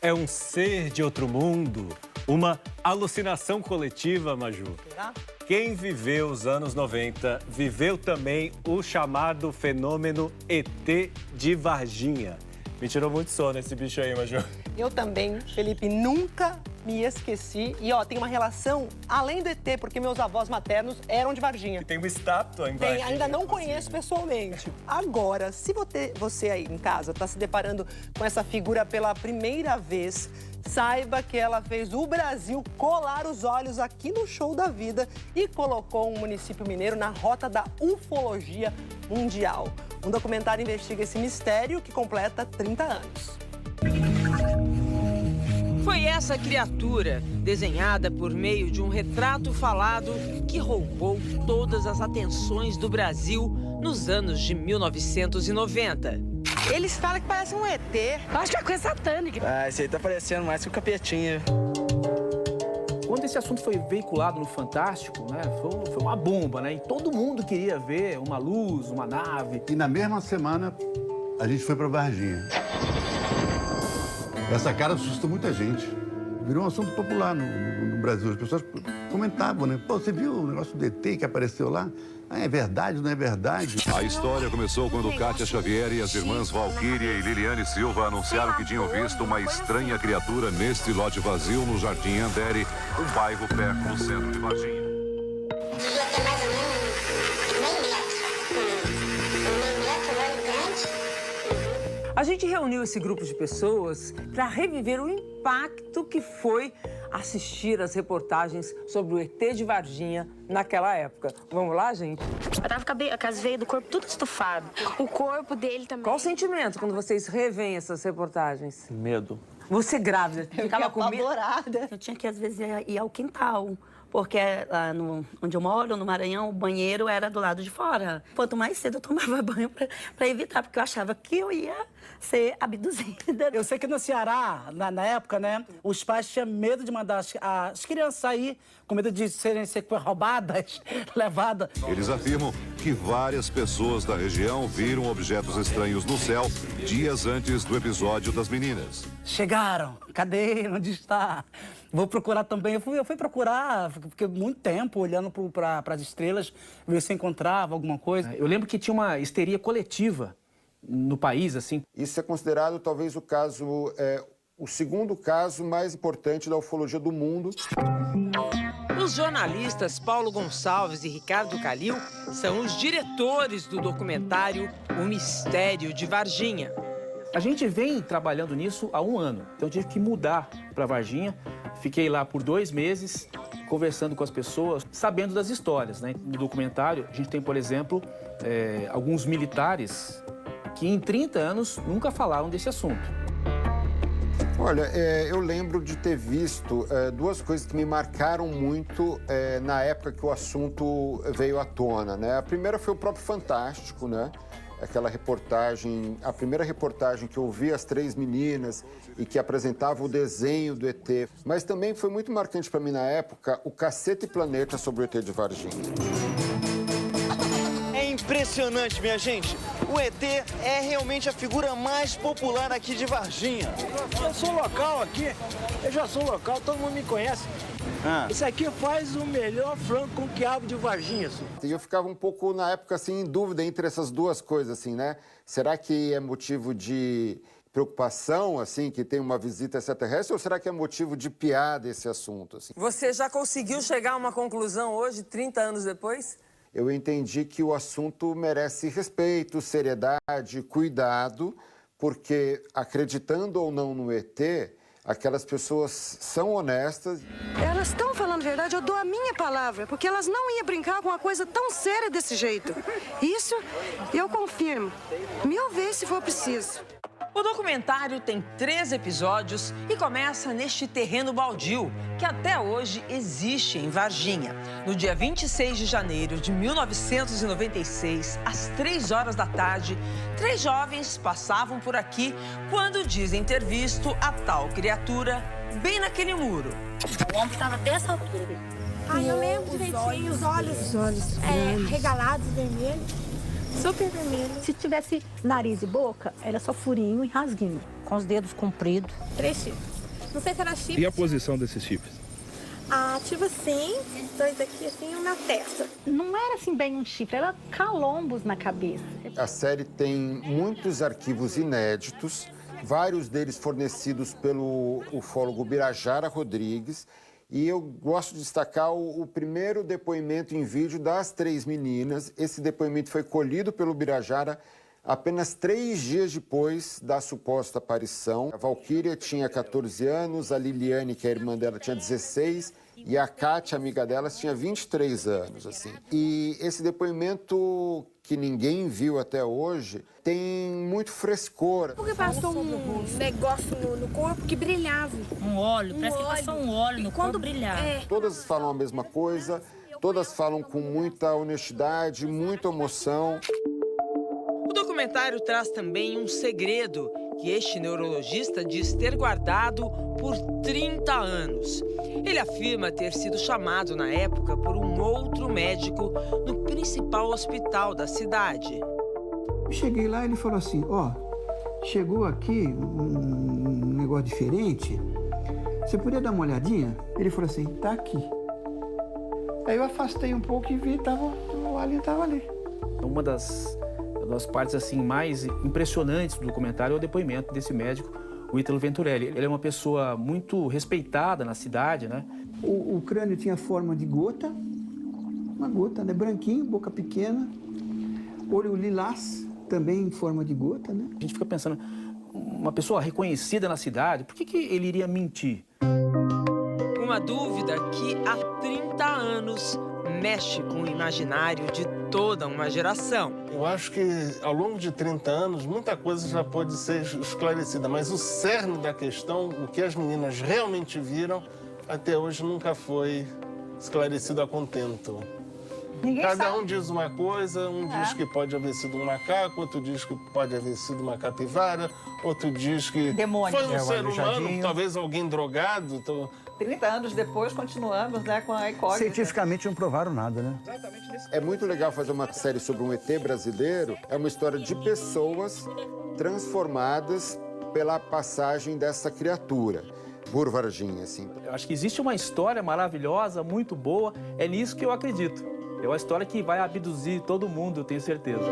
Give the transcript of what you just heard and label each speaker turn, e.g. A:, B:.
A: É um ser de outro mundo? Uma alucinação coletiva, Maju?
B: Será?
A: Quem viveu os anos 90 viveu também o chamado fenômeno ET de Varginha. Me tirou muito sono esse bicho aí, Maju.
B: Eu também, Felipe, nunca me esqueci. E, ó, tem uma relação além do ET, porque meus avós maternos eram de Varginha.
A: E tem uma estátua em Varginha.
B: Ainda não conheço pessoalmente. Agora, se você aí em casa está se deparando com essa figura pela primeira vez, saiba que ela fez o Brasil colar os olhos aqui no Show da Vida e colocou um município mineiro na rota da ufologia mundial. Um documentário investiga esse mistério que completa 30 anos.
C: Foi essa criatura, desenhada por meio de um retrato falado, que roubou todas as atenções do Brasil nos anos de 1990.
B: Eles falam que parece um ET.
D: Acho que é coisa satânica.
E: Ah, esse aí tá parecendo mais que o capetinha.
F: Quando esse assunto foi veiculado no Fantástico, né, foi uma bomba, né? E todo mundo queria ver uma luz, uma nave.
G: E na mesma semana, a gente foi para Varginha. Essa cara assustou muita gente. Virou um assunto popular no Brasil. As pessoas comentavam, né? Pô, você viu o negócio do ET que apareceu lá? Ah, é verdade, não é verdade?
H: A história começou quando Kátia Xavier e as irmãs Valquíria e Liliane Silva anunciaram que tinham visto uma estranha criatura neste lote vazio no Jardim Andere, um bairro perto do centro de Varginha.
I: Devia ter mais ou menos meio metro grande.
C: A gente reuniu esse grupo de pessoas para reviver o impacto que foi assistir às reportagens sobre o ET de Varginha naquela época. Vamos lá, gente?
D: Eu tava com as veias do corpo tudo estufado. O corpo dele também.
C: Qual o sentimento quando vocês revêem essas reportagens?
F: Medo.
C: Você grávida, ficava com medo?
B: apavorada.
J: Eu tinha que, às vezes, ir ao quintal, porque lá onde eu moro, no Maranhão, o banheiro era do lado de fora. Quanto mais cedo eu tomava banho para evitar, porque eu achava que eu ia ser abduzida.
K: Eu sei que no Ceará, na época, né, os pais tinham medo de mandar as crianças sair, com medo de serem roubadas, levadas.
H: Eles afirmam que várias pessoas da região viram objetos estranhos no céu dias antes do episódio das meninas.
K: Chegaram, cadê? Onde está? Vou procurar também. Eu fui procurar, fiquei muito tempo olhando para as estrelas, ver se encontrava alguma coisa.
F: Eu lembro que tinha uma histeria coletiva no país, assim.
L: Isso é considerado talvez o segundo caso mais importante da ufologia do mundo.
C: Os jornalistas Paulo Gonçalves e Ricardo Calil são os diretores do documentário O Mistério de Varginha.
F: A gente vem trabalhando nisso há 1 ano, então eu tive que mudar para Varginha. Fiquei lá por 2 meses, conversando com as pessoas, sabendo das histórias, né? No documentário, a gente tem, por exemplo, alguns militares que em 30 anos nunca falaram desse assunto.
L: Olha, eu lembro de ter visto 2 coisas que me marcaram muito na época que o assunto veio à tona, né? A primeira foi o próprio Fantástico, né? Aquela reportagem, a primeira reportagem que eu vi as 3 meninas e que apresentava o desenho do ET. Mas também foi muito marcante para mim na época o Cacete Planeta sobre o ET de Varginha.
E: É impressionante, minha gente. O ET é realmente a figura mais popular aqui de Varginha.
M: Eu sou local aqui, todo mundo me conhece. Isso aqui faz o melhor frango com quiabo de Varginha.
L: E eu ficava um pouco, na época, assim, em dúvida entre essas 2 coisas, assim, né? Será que é motivo de preocupação, assim, que tem uma visita extraterrestre, ou será que é motivo de piada esse assunto, assim?
C: Você já conseguiu chegar a uma conclusão hoje, 30 anos depois?
L: Eu entendi que o assunto merece respeito, seriedade, cuidado, porque acreditando ou não no ET, aquelas pessoas são honestas.
N: Elas estão falando a verdade, eu dou a minha palavra, porque elas não iam brincar com uma coisa tão séria desse jeito. Isso eu confirmo, 1000 vezes se for preciso.
C: O documentário tem 3 episódios e começa neste terreno baldio, que até hoje existe em Varginha. No dia 26 de janeiro de 1996, às 3 horas da tarde, 3 jovens passavam por aqui quando dizem ter visto a tal criatura bem naquele muro.
J: O ombro estava dessa altura.
I: Ai, eu lembro direitinho, os olhos regalados, vermelhos. Super vermelho.
O: Se tivesse nariz e boca, era só furinho e rasguinho. com os dedos compridos.
I: 3 chifres. Não sei se era chifre.
P: E a posição desses chifres?
I: Tipo assim, 2 aqui assim, um na testa.
O: Não era assim bem um chifre, era calombos na cabeça.
L: A série tem muitos arquivos inéditos, vários deles fornecidos pelo ufólogo Birajara Rodrigues. E eu gosto de destacar o primeiro depoimento em vídeo das 3 meninas. Esse depoimento foi colhido pelo Birajara apenas 3 dias depois da suposta aparição. A Valquíria tinha 14 anos, a Liliane, que é a irmã dela, tinha 16 e a Kátia, amiga delas, tinha 23 anos, assim. E esse depoimento, que ninguém viu até hoje, tem muito frescor.
I: Porque passou um negócio no corpo que brilhava.
O: Um óleo, parece que passou um óleo no corpo, brilhava.
L: Todas falam a mesma coisa, todas falam com muita honestidade, muita emoção.
C: O documentário traz também um segredo que este neurologista diz ter guardado por 30 anos. Ele afirma ter sido chamado na época por um outro médico no principal hospital da cidade.
Q: Eu cheguei lá e ele falou assim, chegou aqui um negócio diferente, você podia dar uma olhadinha? Ele falou assim, tá aqui. Aí eu afastei um pouco e vi, o alien estava ali.
F: Uma das partes assim mais impressionantes do documentário é o depoimento desse médico, o Ítalo Venturelli. Ele é uma pessoa muito respeitada na cidade, né?
Q: O crânio tinha forma de gota, uma gota, né? Branquinho, boca pequena, olho lilás, também em forma de gota, né?
F: A gente fica pensando, uma pessoa reconhecida na cidade, por que ele iria mentir?
C: Uma dúvida que há 30 anos mexe com o imaginário de toda uma geração.
R: Eu acho que ao longo de 30 anos muita coisa já pode ser esclarecida, mas o cerne da questão, o que as meninas realmente viram, até hoje nunca foi esclarecido a contento. Cada um diz uma coisa, diz que pode haver sido um macaco, outro diz que pode haver sido uma capivara, outro diz que
S: demônio.
R: Foi um ser humano, talvez alguém drogado.
S: 30 anos depois, continuamos, né, com a incógnita.
Q: Cientificamente não provaram nada, né?
L: É muito legal fazer uma série sobre um ET brasileiro. É uma história de pessoas transformadas pela passagem dessa criatura por Varginha, assim.
F: Eu acho que existe uma história maravilhosa, muito boa. É nisso que eu acredito. É uma história que vai abduzir todo mundo, eu tenho certeza.